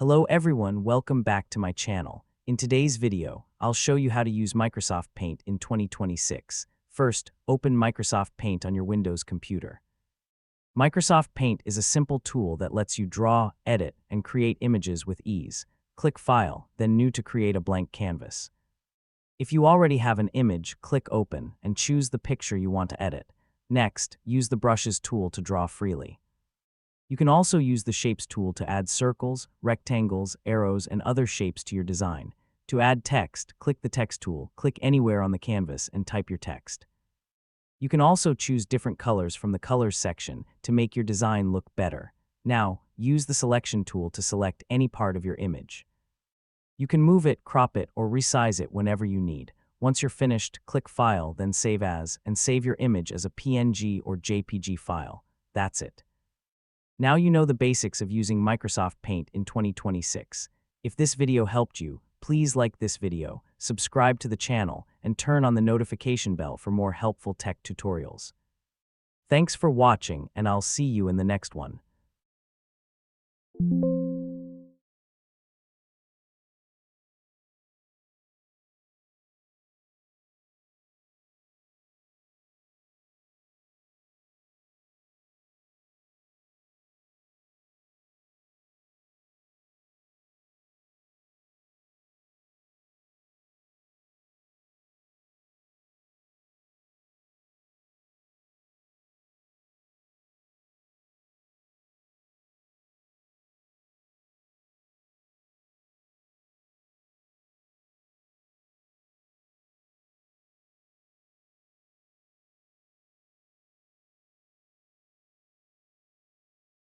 Hello everyone, welcome back to my channel. In today's video, I'll show you how to use Microsoft Paint in 2026. First, open Microsoft Paint on your Windows computer. Microsoft Paint is a simple tool that lets you draw, edit, and create images with ease. Click File, then New to create a blank canvas. If you already have an image, click Open and choose the picture you want to edit. Next, use the Brushes tool to draw freely. You can also use the Shapes tool to add circles, rectangles, arrows, and other shapes to your design. To add text, click the Text tool, click anywhere on the canvas, and type your text. You can also choose different colors from the Colors section to make your design look better. Now, use the Selection tool to select any part of your image. You can move it, crop it, or resize it whenever you need. Once you're finished, click File, then Save As, and save your image as a PNG or JPG file. That's it. Now you know the basics of using Microsoft Paint in 2026. If this video helped you, please like this video, subscribe to the channel, and turn on the notification bell for more helpful tech tutorials. Thanks for watching, and I'll see you in the next one.